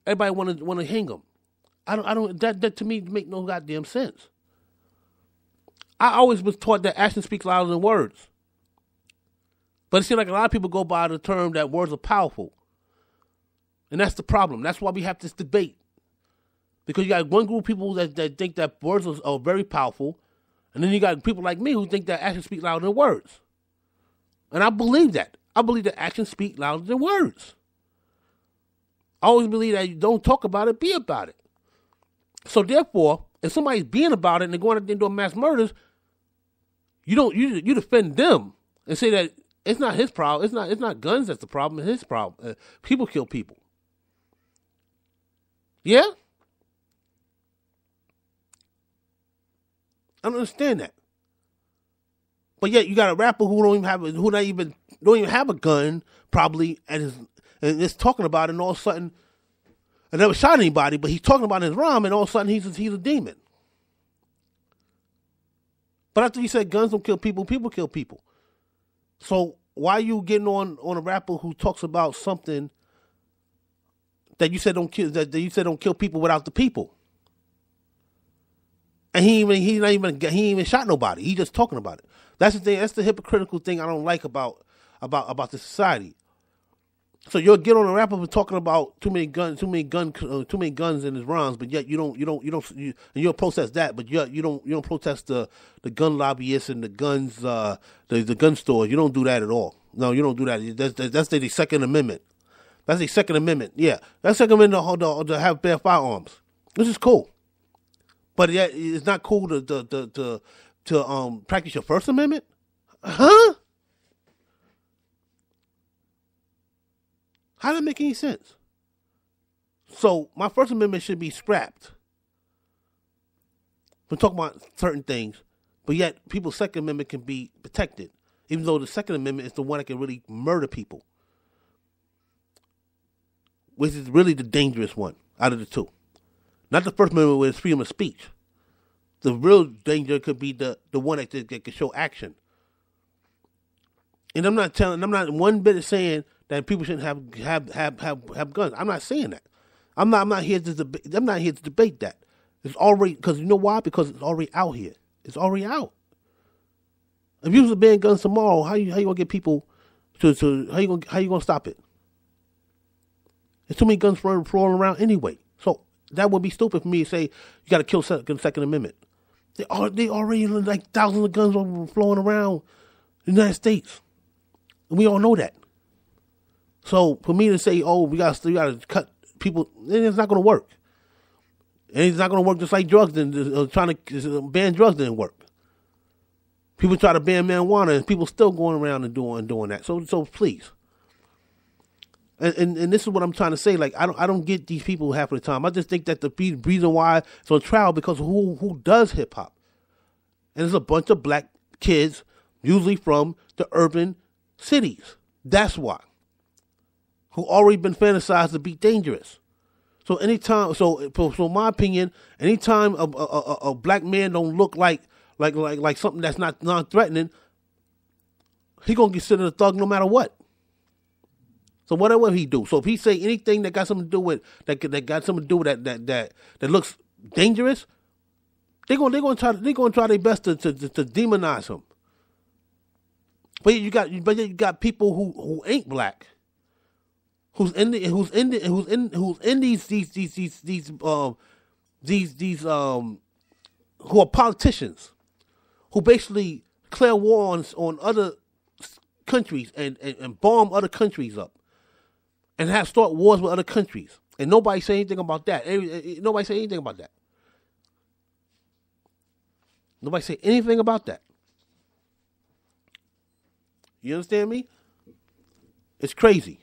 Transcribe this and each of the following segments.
everybody want to hang him. I don't. That to me make no goddamn sense. I always was taught that action speaks louder than words. But it seems like a lot of people go by the term that words are powerful. And that's the problem. That's why we have this debate. Because you got one group of people that think that words are very powerful. And then you got people like me who think that actions speak louder than words. And I believe that. I believe that actions speak louder than words. I always believe that you don't talk about it, be about it. So therefore, if somebody's being about it and they're going out there and doing mass murders, you defend them and say that it's not his problem. It's not guns that's the problem. It's his problem. People kill people. Yeah? I don't understand that. But yet you got a rapper who don't even have a gun probably and is talking about it, and all of a sudden, I never shot anybody, but he's talking about his rhyme, and all of a sudden he's a demon. But after you said guns don't kill people, people kill people. So why are you getting on a rapper who talks about something that you said don't kill people without the people? And he ain't even shot nobody. He just talking about it. That's the thing. That's the hypocritical thing I don't like about the society. So you'll get on a rapper for talking about too many guns in his rhymes, but yet you'll protest that, but you don't protest the gun lobbyists and the guns the gun stores. You don't do that at all. No, you don't do that. That's the Second Amendment. That's the Second Amendment. Yeah, that's Second Amendment to have bear firearms. This is cool, but yet it's not cool to practice your First Amendment, huh? How does that make any sense? So my First Amendment should be scrapped. We're talking about certain things, but yet people's Second Amendment can be protected, even though the Second Amendment is the one that can really murder people, which is really the dangerous one out of the two. Not the First Amendment where it's freedom of speech. The real danger could be the one that can show action. And I'm not one bit of saying that people shouldn't have guns. I'm not saying that. I'm not here to debate that. It's already, because you know why? Because it's already out here. It's already out. If you was to ban guns tomorrow, how you gonna get people to how you gonna stop it? There's too many guns floating around anyway. So that would be stupid for me to say you got to kill the Second Amendment. They already like thousands of guns flowing around the United States, and we all know that. So for me to say, "Oh, we got to cut people," it's not going to work. And it's not going to work just like drugs. And trying to ban drugs didn't work. People try to ban marijuana, and people still going around and doing that. So please. And this is what I'm trying to say. Like I don't get these people half of the time. I just think that the reason why it's on trial because who does hip hop, and it's a bunch of black kids, usually from the urban cities. That's why. Who already been fantasized to be dangerous. So anytime, so my opinion, anytime a black man don't look like something that's not non-threatening, he gonna get considered a thug no matter what. So whatever he do, so if he say anything that got something to do with that looks dangerous, they're gonna try their best to demonize him. But you got people who ain't black, who's in these who are politicians, who basically declare war on other countries and bomb other countries up. And start wars with other countries. And nobody say anything about that. Nobody say anything about that. Nobody say anything about that. You understand me? It's crazy.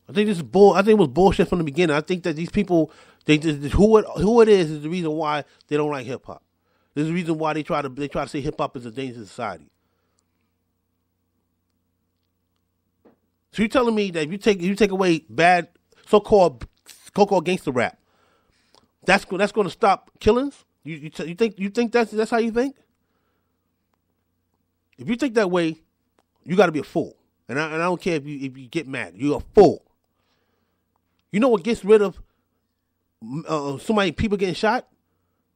I think this is I think it was bullshit from the beginning. I think that these people, who it is the reason why they don't like hip hop. This is the reason why they try to say hip hop is a dangerous society. So you're telling me that if you take away bad so-called gangster rap, that's going to stop killings? You think that's how you think? If you think that way, you got to be a fool. And I don't care if you get mad. You're a fool. You know what gets rid of people getting shot?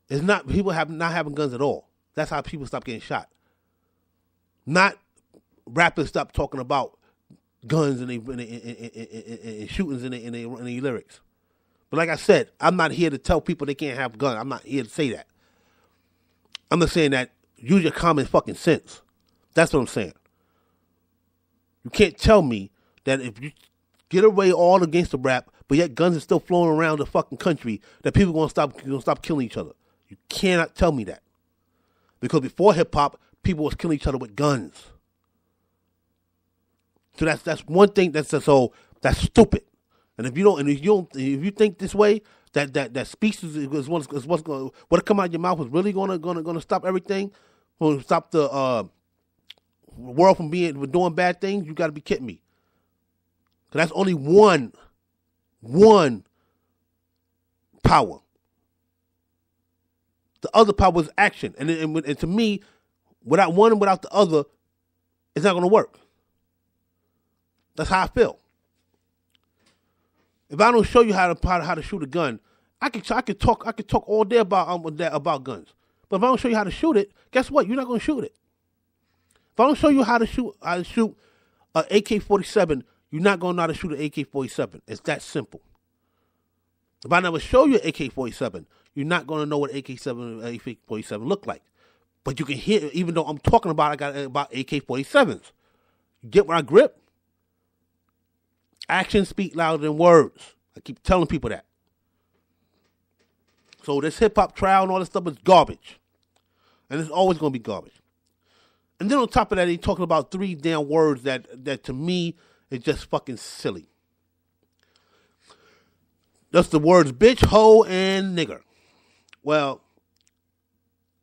It's not people not having guns at all. That's how people stop getting shot. Not rappers stop talking about guns and shootings in their lyrics. But like I said, I'm not here to tell people they can't have guns. I'm not here to say that. I'm just saying that use your common fucking sense. That's what I'm saying. You can't tell me that if you get away all against the rap, but yet guns are still flowing around the fucking country, that people are gonna stop killing each other. You cannot tell me that. Because before hip hop, people was killing each other with guns. So that's one thing that's stupid. And if you think this way, that speech is what's going what come out of your mouth is really gonna stop everything, or stop the world from doing bad things, you got to be kidding me. Cause that's only one power. The other power is action, and to me, without one and without the other, it's not going to work. That's how I feel. If I don't show you how to shoot a gun, I could talk all day about guns. But if I don't show you how to shoot it, guess what? You're not going to shoot it. If I don't show you how to shoot an AK-47, you're not going to know how to shoot an AK-47. It's that simple. If I never show you an AK-47, you're not going to know what AK-47 look like. But you can hear, even though I'm talking about AK-47s. You get where I grip? Actions speak louder than words. I keep telling people that. So this hip-hop trial and all this stuff is garbage. And it's always going to be garbage. And then on top of that, he's talking about 3 damn words that to me is just fucking silly. That's the words bitch, hoe, and nigger. Well,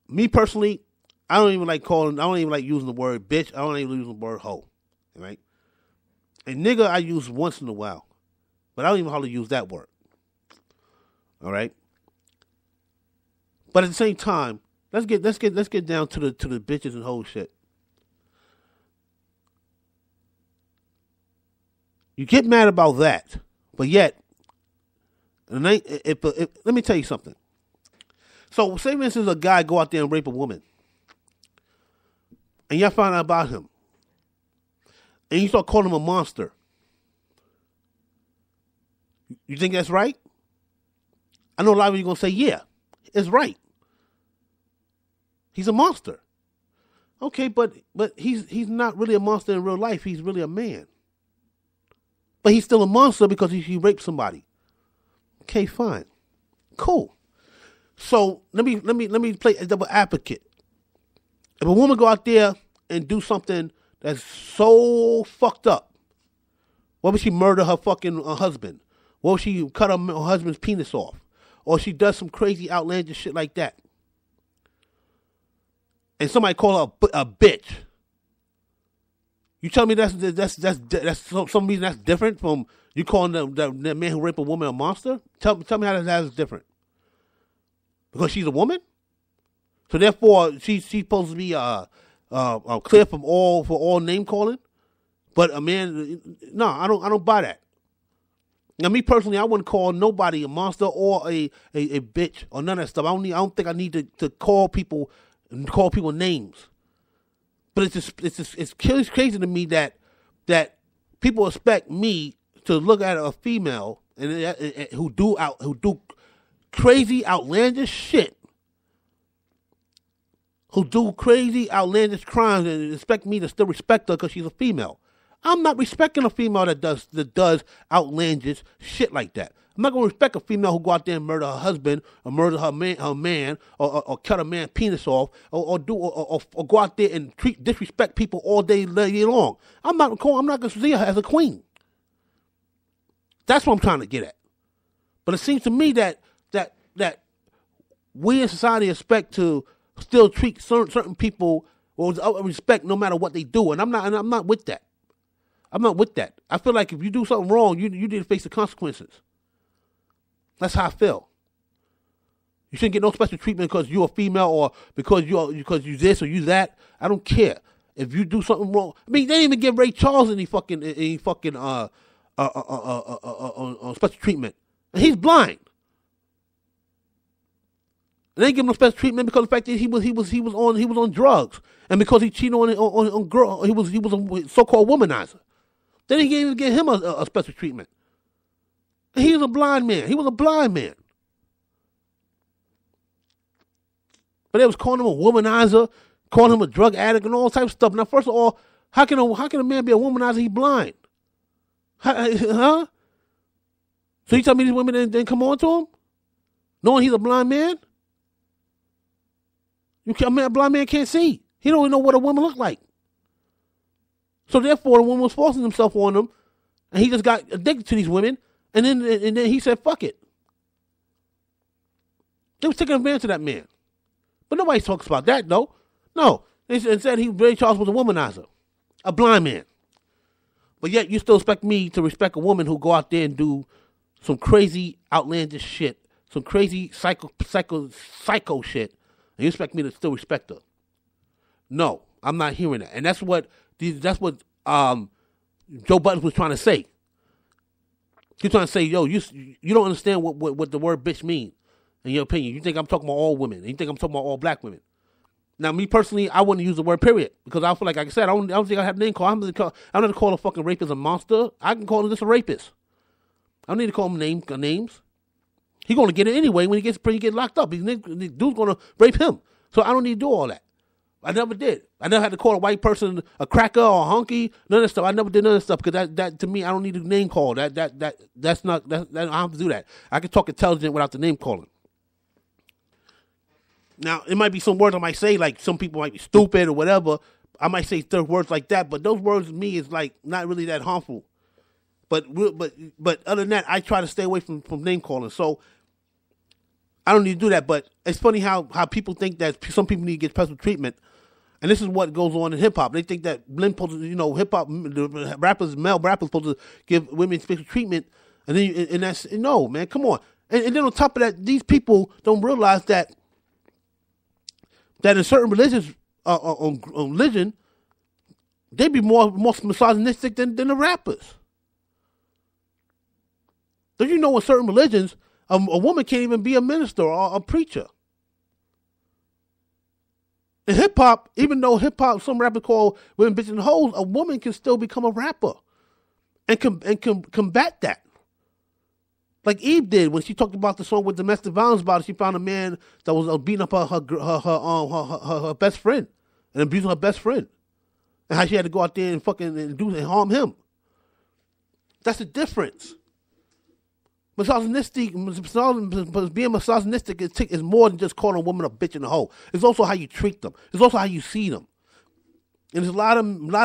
me personally, I don't even like using the word bitch. I don't even use the word hoe. Right? And nigger I use once in a while. But I don't even hardly use that word. All right? But at the same time, let's get down to the bitches and hoes shit. You get mad about that, but yet, let me tell you something. So, say for instance, a guy go out there and rape a woman, and y'all find out about him, and you start calling him a monster. You think that's right? I know a lot of you are gonna say, yeah, it's right. He's a monster. Okay, but he's not really a monster in real life. He's really a man. But he's still a monster because he raped somebody. Okay, fine. Cool. So let me play a double advocate. If a woman go out there and do something that's so fucked up, what if she murder her fucking husband? What if she cut her husband's penis off? Or she does some crazy outlandish shit like that? And somebody call her a bitch. You tell me that's some reason that's different from you calling the man who raped a woman a monster? Tell me how that is different. Because she's a woman? So therefore she's supposed to be clear for all name calling? But a man, no, I don't buy that. Now me personally, I wouldn't call nobody a monster or a bitch or none of that stuff. I don't think I need to call people names. But it's crazy to me that people expect me to look at a female who do crazy outlandish shit, who do crazy outlandish crimes, and expect me to still respect her because she's a female. I'm not respecting a female that does outlandish shit like that. I'm not going to respect a female who go out there and murder her husband or murder her man or cut a man's penis off or go out there and disrespect people all day long. I'm not going to see her as a queen. That's what I'm trying to get at. But it seems to me that we in society expect to still treat certain people with respect no matter what they do, and I'm not with that. I'm not with that. I feel like if you do something wrong, you need to face the consequences. That's how I feel. You shouldn't get no special treatment because you're a female or because you this or you that. I don't care. If you do something wrong, I mean, they didn't even give Ray Charles any fucking on special treatment, and he's blind. And they give him no special treatment because of the fact that he was on drugs, and because he cheated on girl, he was a so-called womanizer. Then he didn't even give him a special treatment. And he was a blind man. He was a blind man. But they was calling him a womanizer, calling him a drug addict, and all types of stuff. Now, first of all, how can a man be a womanizer? He's blind. Huh? So you tell me these women didn't come on to him, knowing he's a blind man? A blind man can't see. He don't even know what a woman look like. So therefore, the woman was forcing himself on him, and he just got addicted to these women. And then he said, "Fuck it." They was taking advantage of that man, but nobody talks about that though. No, they said Ray Charles was a womanizer, a blind man. But yet you still expect me to respect a woman who go out there and do some crazy outlandish shit, some crazy psycho shit, and you expect me to still respect her? No, I'm not hearing that, and that's what Joe Budden was trying to say. He's trying to say, yo, you don't understand what the word bitch means, in your opinion. You think I'm talking about all women. You think I'm talking about all black women. Now, me personally, I wouldn't use the word period, because I feel like I said, I don't think I have a name call. I'm not to call a fucking rapist a monster. I can call him just a rapist. I don't need to call him names. He's going to get it anyway when he get locked up. This dude's going to rape him. So I don't need to do all that. I never did. I never had to call a white person a cracker or a honky. None of that stuff. I never did none of that stuff, because that to me, I don't need a name call. That's not. I don't have to do that. I can talk intelligent without the name calling. Now, it might be some words I might say, like some people might be stupid or whatever. I might say words like that, but those words to me is like not really that harmful. But other than that, I try to stay away from name calling. So I don't need to do that. But it's funny how people think that some people need to get special treatment. And this is what goes on in hip hop. They think that hip hop, the rappers, male rappers, supposed to give women special treatment, and that's no, man. Come on. And then on top of that, these people don't realize that in certain religions, religion, they be more misogynistic than the rappers. Don't you know in certain religions, a woman can't even be a minister or a preacher? In hip hop, even though hip hop, some rappers call women bitches and hoes, a woman can still become a rapper and combat that. Like Eve did when she talked about the song with domestic violence about it. She found a man that was beating up her best friend and abusing her best friend, and how she had to go out there and fucking harm him. That's the difference. Being misogynistic is more than just calling a woman a bitch and a hoe. It's also how you treat them. It's also how you see them. And there's a lot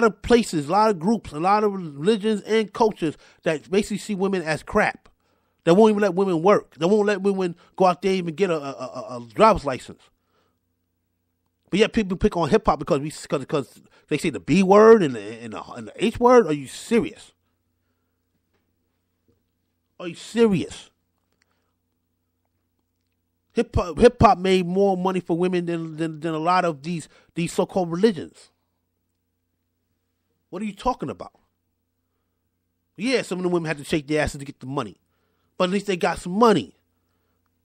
of places, a lot of groups, a lot of religions and cultures that basically see women as crap. They won't even let women work. They won't let women go out there and even get a driver's license. But yet people pick on hip hop because they say the B word and the H word. Are you serious? Are you serious? Hip hop made more money for women than a lot of these so-called religions. What are you talking about? Yeah, some of the women had to shake their asses to get the money, but at least they got some money.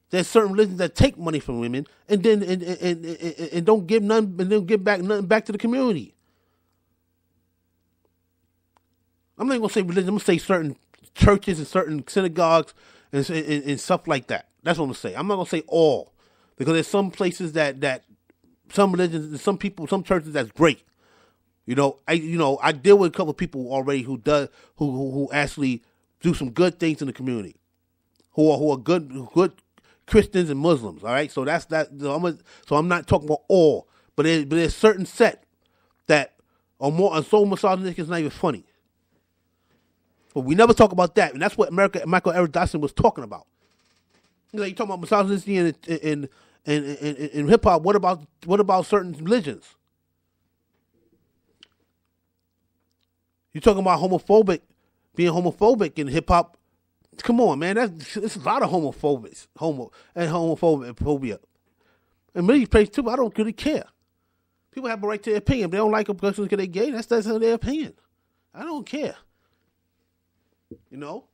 There's certain religions that take money from women and then and don't give none, and don't give nothing back to the community. I'm not even gonna say religion. I'm gonna say certain churches and certain synagogues and stuff like that. That's what I'm gonna say. I'm not gonna say all, because there's some places that some religions, some people, some churches that's great. I deal with a couple of people already who actually do some good things in the community, who are good Christians and Muslims. All right, so that's that. So I'm not talking about all, but there's certain set that are more so misogynistic it's not even funny. But we never talk about that, and that's what Michael Eric Dodson was talking about. You talking about misogyny in hip hop. What about certain religions? You talking about being homophobic in hip hop? Come on, man. It's a lot of homophobia. And many places too. I don't really care. People have a right to their opinion. If they don't like a person because they're gay, that's their opinion. I don't care. You know,